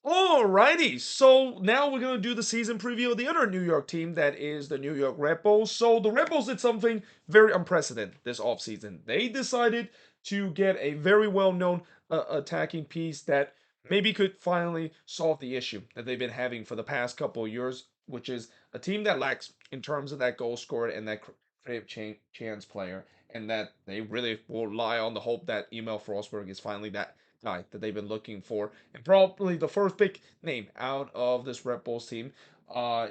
Alrighty, so now we're going to do the season preview of the other New York team that is the New York Redbulls. So the Redbulls did something very unprecedented this offseason. They decided to get a very well-known attacking piece that maybe could finally solve the issue that they've been having for the past couple of years, which is a team that lacks in terms of that goal scorer and that creative chance player, and that they really will rely on the hope that Emil Forsberg is finally that guy that they've been looking for, and probably the first big name out of this Red Bulls team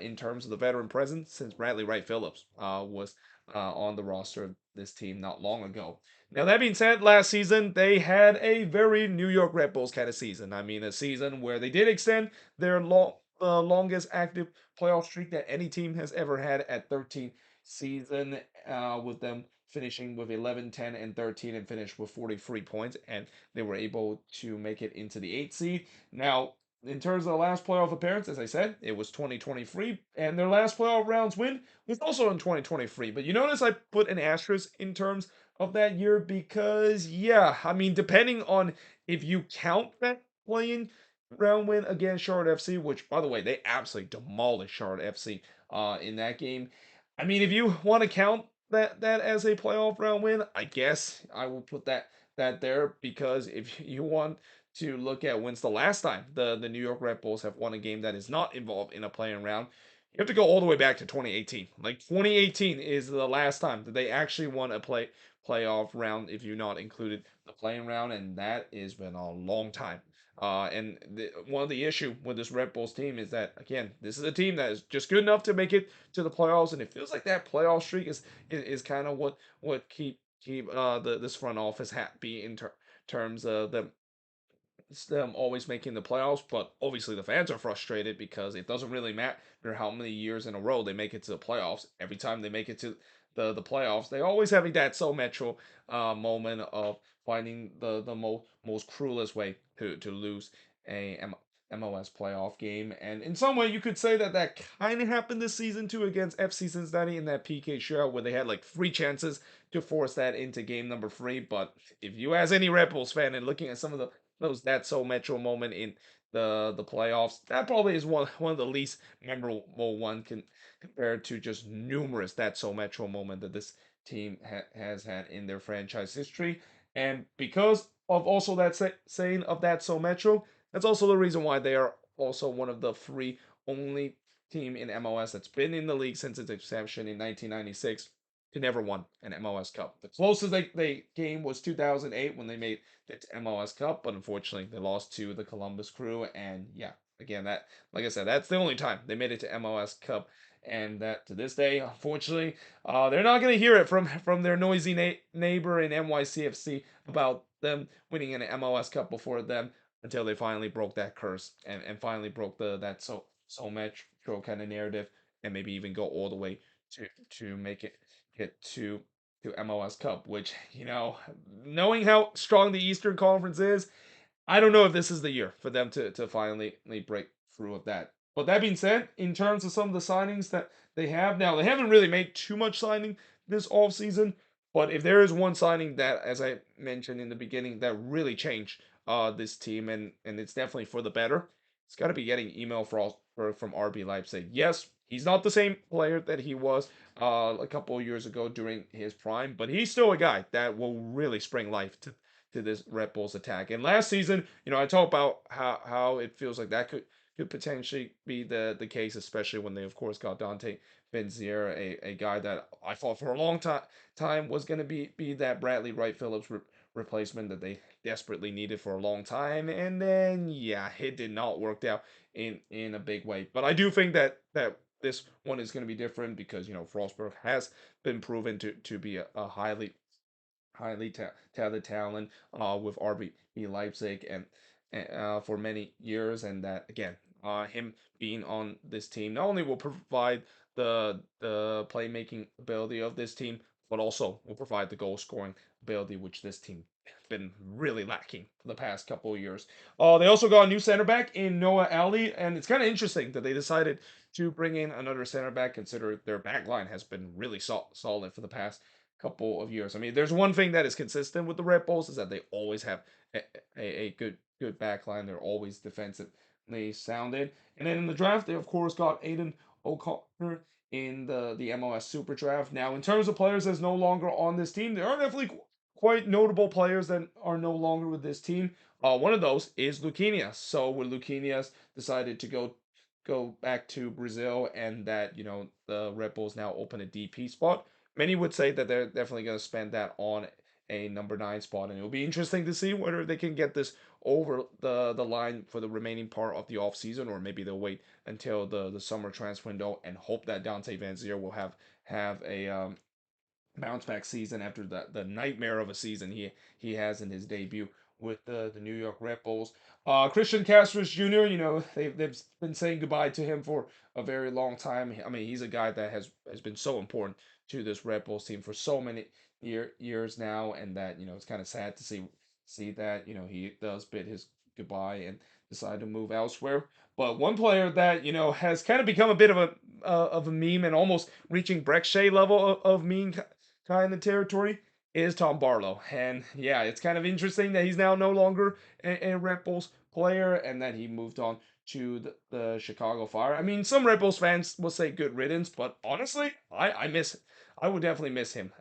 in terms of the veteran presence since Bradley Wright Phillips was on the roster of this team not long ago. Now, that being said, last season they had a very New York Red Bulls kind of season. I mean, a season where they did extend their longest active playoff streak that any team has ever had at 13 season, with them finishing with 11, 10, and 13 and finished with 43 points. And they were able to make it into the 8th seed. Now, in terms of the last playoff appearance, as I said, it was 2023, and their last playoff rounds win was also in 2023. But you notice I put an asterisk in terms of that year because, yeah, I mean, depending on if you count that playing round win against Charlotte FC, which, by the way, they absolutely demolished Charlotte FC in that game. I mean, if you want to count that as a playoff round win, I guess I will put that there, because if you want to look at when's the last time the New York Red Bulls have won a game that is not involved in a playing round, you have to go all the way back to 2018. Like 2018 is the last time that they actually won a playoff round if you not included the playing round, and that has been a long time. One of the issue with this Red Bulls team is that, again, this is a team that is just good enough to make it to the playoffs, and it feels like that playoff streak is kind of what keep this front office happy in terms of them always making the playoffs. But obviously the fans are frustrated because it doesn't really matter how many years in a row they make it to the playoffs. Every time they make it to the playoffs, they always having that so metro moment of finding the most cruelest way to lose a MLS playoff game. And in some way, you could say that kind of happened this season too against FC Cincinnati in that PK shootout where they had like 3 chances to force that into game number 3. But if you ask any Red Bulls fan and looking at some of those that so metro moment in the playoffs, that probably is one of the least memorable one compared to just numerous that so metro moment that this team has had in their franchise history. And because of also that saying of that so metro, that's also the reason why they are also one of the 3 only team in MLS that's been in the league since its inception in 1996 to never won an MLS Cup. The closest they came was 2008 when they made it to MLS Cup, but unfortunately they lost to the Columbus Crew. And yeah, again, that, like I said, that's the only time they made it to MLS Cup. And that to this day, unfortunately, they're not going to hear it from their noisy neighbor in NYCFC about them winning an MLS Cup before them, until they finally broke that curse and finally broke that so metro kind of narrative, and maybe even go all the way to make it get to MLS Cup, which, knowing how strong the Eastern Conference is, I don't know if this is the year for them to finally break through of that. But that being said, in terms of some of the signings that they have now, they haven't really made too much signing this offseason. But if there is one signing that, as I mentioned in the beginning, that really changed this team, and it's definitely for the better, it's got to be getting Emil Forsberg from RB Leipzig. Yes, he's not the same player that he was a couple of years ago during his prime, but he's still a guy that will really spring life to this Red Bulls attack. And last season, I talked about how it feels like that could potentially be the case, especially when they, of course, got Dante Benzier, a guy that I thought for a long time was going to be that Bradley Wright Phillips replacement that they desperately needed for a long time. And then, yeah, it did not work out in a big way. But I do think that this one is going to be different because, Frostberg has been proven to be a highly talented talent with RB Leipzig and for many years, and that, again, him being on this team not only will provide the playmaking ability of this team, but also will provide the goal scoring ability, which this team has been really lacking for the past couple of years. They also got a new center back in Noah Ali, and it's kind of interesting that they decided to bring in another center back, consider their back line has been really solid for the past couple of years. I mean, there's one thing that is consistent with the Red Bulls is that they always have a good back line. They're always defensively sounded. And then in the draft, they of course got Aiden O'Connor in the MLS Super Draft. Now, in terms of players that's no longer on this team, there are definitely quite notable players that are no longer with this team. One of those is Luquinhas. So when Luquinhas decided to go back to Brazil, and that the Red Bulls now open a DP spot, many would say that they're definitely going to spend that on a number 9 spot, and it'll be interesting to see whether they can get this over the line for the remaining part of the off season, or maybe they'll wait until the summer transfer window and hope that Dante Van Zier will have a bounce back season after the nightmare of a season he has in his debut with the New York Red Bulls. Christian Castros Jr., they've been saying goodbye to him for a very long time. I mean, he's a guy that has been so important to this Red Bulls team for so many years now, and that it's kind of sad to see that he does bid his goodbye and decide to move elsewhere. But one player that has kind of become a bit of a meme and almost reaching Breck Shea level of meme kind of territory is Tom Barlow. And yeah, it's kind of interesting that he's now no longer a Red Bulls player and that he moved on to the Chicago Fire. I mean, some Red Bulls fans will say good riddance, but honestly, I would definitely miss him.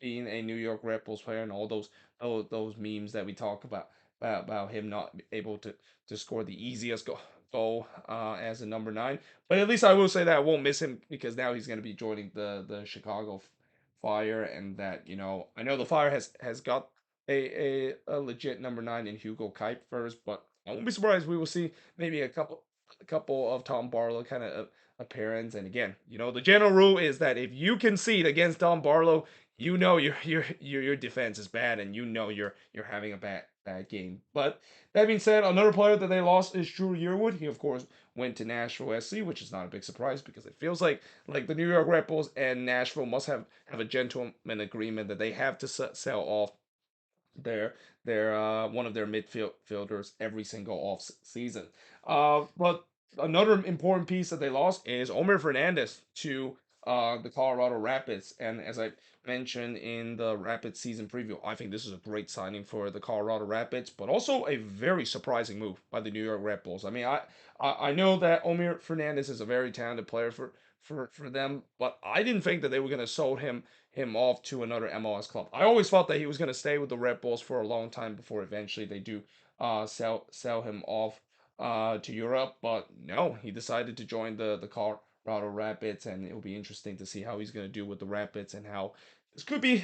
Being a New York Red Bulls player and all those memes that we talk about him not able to score the easiest goal as a number 9. But at least I will say that I won't miss him because now he's going to be joining the Chicago Fire, and that I know the Fire has got a legit number 9 in Hugo Kuipers, but I won't be surprised we will see maybe a couple of Tom Barlow kind of appearance. And again, the general rule is that if you concede against Tom Barlow, your defense is bad, and you're having a bad game. But that being said, another player that they lost is Drew Yearwood. He of course went to Nashville SC, which is not a big surprise because it feels like the New York Red Bulls and Nashville must have a gentleman agreement that they have to sell off their one of their midfielders every single off season. But another important piece that they lost is Omer Fernandez to the Colorado Rapids, and as I mentioned in the Rapids season preview, I think this is a great signing for the Colorado Rapids, but also a very surprising move by the New York Red Bulls. I mean, I know that Omer Fernandez is a very talented player for them, but I didn't think that they were going to sold him off to another MLS club. I always thought that he was going to stay with the Red Bulls for a long time before eventually they do sell him off to Europe. But no, he decided to join the Colorado Rapids, and it'll be interesting to see how he's going to do with the Rapids and how this could be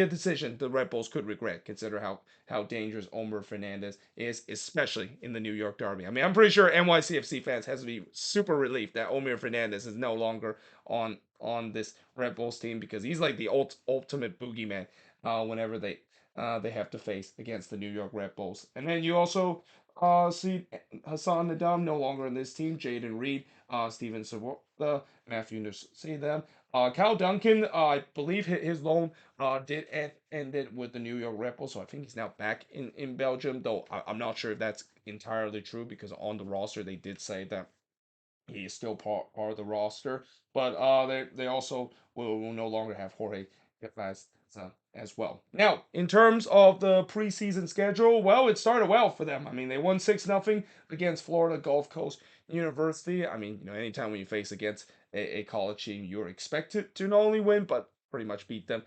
a decision the Red Bulls could regret. Consider how dangerous Omer Fernandez is, especially in the New York Derby. I mean, I'm pretty sure NYCFC fans has to be super relieved that Omer Fernandez is no longer on this Red Bulls team, because he's like the ultimate boogeyman whenever they have to face against the New York Red Bulls. And then you also see Hassan Nadam no longer in this team. Jaden Reed, Steven Savorta, Matthew Nusi them. Cal Duncan, I believe his loan did ended with the New York Red Bulls, so I think he's now back in Belgium. Though I'm not sure if that's entirely true, because on the roster they did say that he is still part of the roster, but they also will no longer have Jorge Vaz as well. Now, in terms of the preseason schedule, well, it started well for them. I mean, they won 6-0 against Florida Gulf Coast University. I mean, anytime when you face against a college team, you're expected to not only win, but pretty much beat them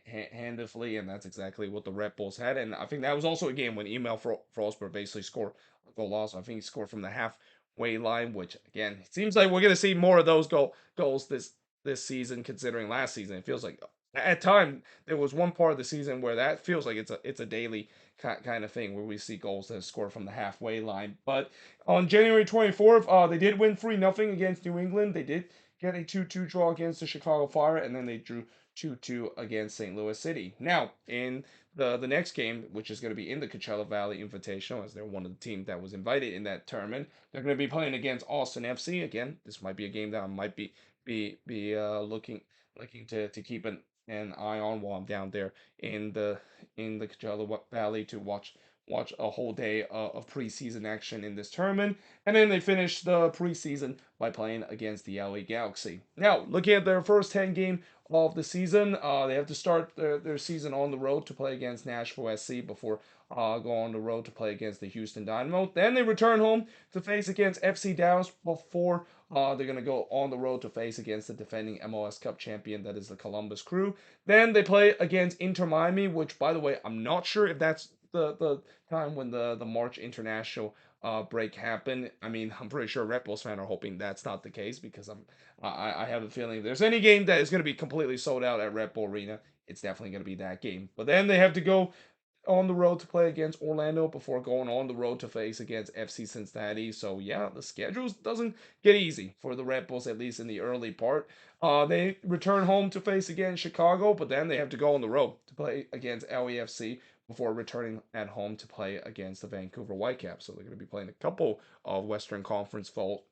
handedly, and that's exactly what the Red Bulls had. And I think that was also a game when Emil Forsberg basically scored a goal loss. I think he scored from the halfway line, which again, it seems like we're going to see more of those goals this season. Considering last season, it feels like at time there was one part of the season where that feels like it's a daily kind of thing where we see goals that score from the halfway line. But on January 24th, they did win 3-0 against New England. They did get a 2-2 draw against the Chicago Fire, and then they drew 2-2 against St. Louis City. Now, in the next game, which is going to be in the Coachella Valley Invitational, as they're one of the teams that was invited in that tournament, they're going to be playing against Austin FC. Again, this might be a game that I might be looking to keep an eye on while I'm down there in the Coachella Valley to watch a whole day of preseason action in this tournament. And then they finish the preseason by playing against the LA Galaxy. Now, looking at their first 10 game of the season, they have to start their season on the road to play against Nashville SC before go on the road to play against the Houston Dynamo. Then they return home to face against FC Dallas before they're going to go on the road to face against the defending MLS Cup champion, that is the Columbus Crew. Then they play against Inter Miami, which, by the way, I'm not sure if that's the time when the March international break happened. I mean, I'm pretty sure Red Bulls fans are hoping that's not the case because I have a feeling if there's any game that is going to be completely sold out at Red Bull Arena, it's definitely going to be that game. But then they have to go on the road to play against Orlando before going on the road to face against FC Cincinnati. So yeah, the schedule doesn't get easy for the Red Bulls, at least in the early part. They return home to face against Chicago, but then they have to go on the road to play against LAFC before returning at home to play against the Vancouver Whitecaps. So they're going to be playing a couple of Western Conference fall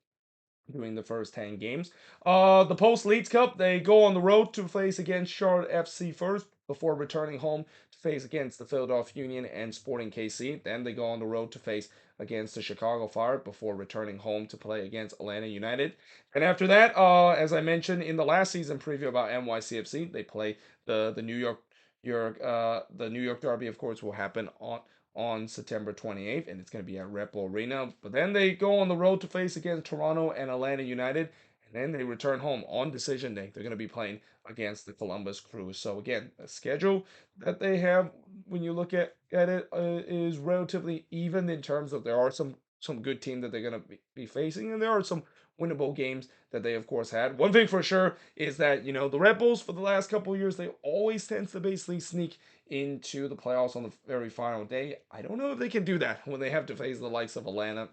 doing the first 10 games. The post Leeds Cup, they go on the road to face against Charlotte FC first before returning home to face against the Philadelphia Union and Sporting KC. Then they go on the road to face against the Chicago Fire before returning home to play against Atlanta United. And after that, as I mentioned in the last season preview about NYCFC, they play the New York Derby. Of course, will happen on September 28th, and it's going to be at Red Bull Arena. But then they go on the road to face against Toronto and Atlanta United, and then they return home on decision day. They're going to be playing against the Columbus Crew. So again, a schedule that they have when you look at it is relatively even in terms of there are some good team that they're going to be facing, and there are some winnable games that they of course had. One thing for sure is that the Red Bulls for the last couple of years they always tend to basically sneak into the playoffs on the very final day. I don't know if they can do that when they have to face the likes of Atlanta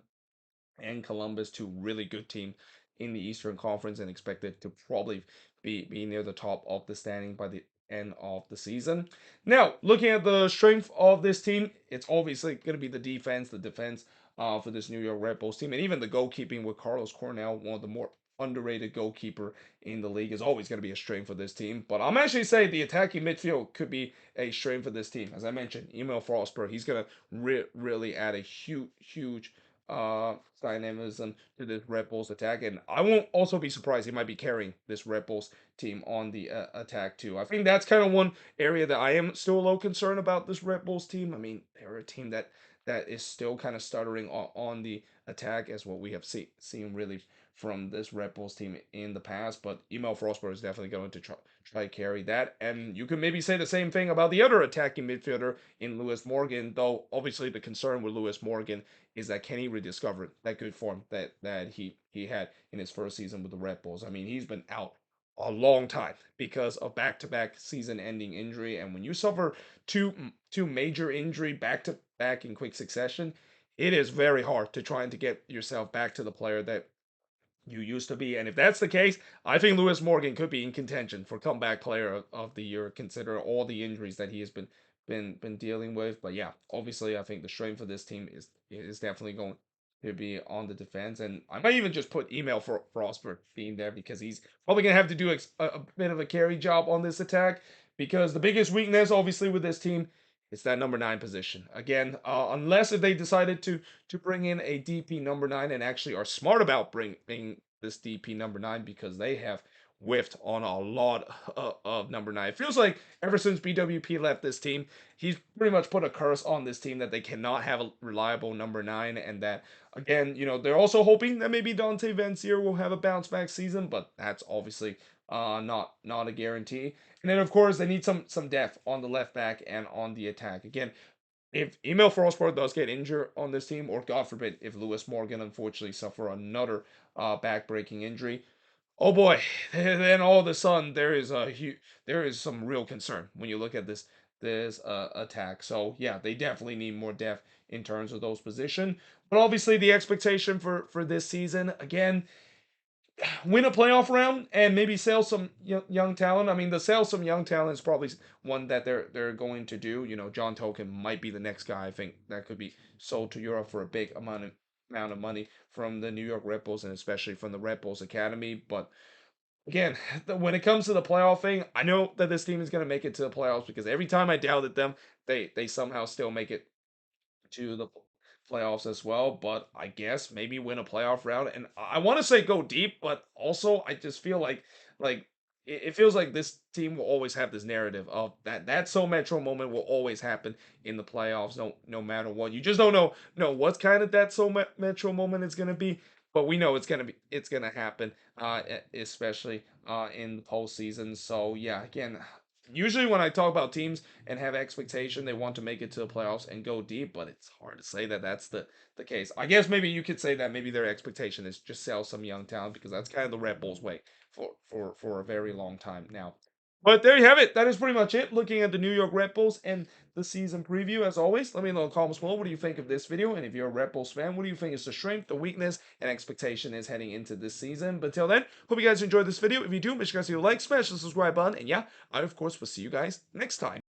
and Columbus, two really good teams in the Eastern Conference, and expected to probably be near the top of the standing by the end of the season. Now, looking at the strength of this team, it's obviously going to be the defense for this New York Red Bulls team, and even the goalkeeping with Carlos Cornell, one of the more underrated goalkeeper in the league, is always going to be a strength for this team. But I'm actually saying the attacking midfield could be a strength for this team. As I mentioned, Emil Forsberg, he's going to really add a huge dynamism to this Red Bulls attack, and I won't also be surprised he might be carrying this Red Bulls team on the attack too. I think that's kind of one area that I am still a little concerned about this Red Bulls team. I mean, they're a team that is still kind of stuttering on the attack, as what we have seen really from this Red Bulls team in the past. But Emil Forsberg is definitely going to try carry that, and you can maybe say the same thing about the other attacking midfielder in Lewis Morgan. Though obviously the concern with Lewis Morgan is that can he rediscover that good form that he had in his first season with the Red Bulls. I mean, he's been out a long time because of back-to-back season-ending injury, and when you suffer two major injury back-to-back in quick succession, it is very hard to try and to get yourself back to the player that you used to be. And if that's the case, I think Lewis Morgan could be in contention for comeback player of the year, considering all the injuries that he has been dealing with. But yeah, obviously I think the strength of this team is definitely going to be on the defense. And I might even just put email for Frostberg being there because he's probably gonna have to do a bit of a carry job on this attack, because the biggest weakness obviously with this team is that number 9 position. Again, unless if they decided to bring in a DP number 9 and actually are smart about bringing this DP number 9, because they have whiffed on a lot of number 9. It feels like ever since BWP left this team, he's pretty much put a curse on this team that they cannot have a reliable number 9, and that again, they're also hoping that maybe Dante Vancier will have a bounce back season, but that's obviously not a guarantee. And then of course they need some depth on the left back and on the attack. Again, if Emil Forsberg does get injured on this team, or God forbid, if Lewis Morgan unfortunately suffer another back-breaking injury, oh boy, then all of a sudden there is some real concern when you look at this attack. So yeah, they definitely need more depth in terms of those positions. But obviously the expectation for this season, again, win a playoff round and maybe sell some young talent. I mean, the sell some young talent is probably one that they're going to do. John Token might be the next guy I think that could be sold to Europe for a big amount of money from the New York Red Bulls, and especially from the Red Bulls Academy. But again, when it comes to the playoff thing, I know that this team is going to make it to the playoffs because every time I doubted them, they somehow still make it to the playoffs as well. But I guess maybe win a playoff round. And I want to say go deep, but also I just feel like it feels like this team will always have this narrative of that so Metro moment will always happen in the playoffs, no matter what. You just don't know what kind of that so Metro moment is gonna be, but we know it's gonna happen, especially in the postseason. So yeah, again, usually when I talk about teams and have expectation, they want to make it to the playoffs and go deep, but it's hard to say that that's the case. I guess maybe you could say that maybe their expectation is just sell some young talent because that's kind of the Red Bulls way for a very long time now. But there you have it. That is pretty much it. Looking at the New York Red Bulls and the season preview, as always. Let me know in the comments below what do you think of this video, and if you're a Red Bulls fan, what do you think is the strength, the weakness, and expectation is heading into this season. But till then, hope you guys enjoyed this video. If you do, make sure you guys leave a like, smash the subscribe button, and yeah, I of course will see you guys next time.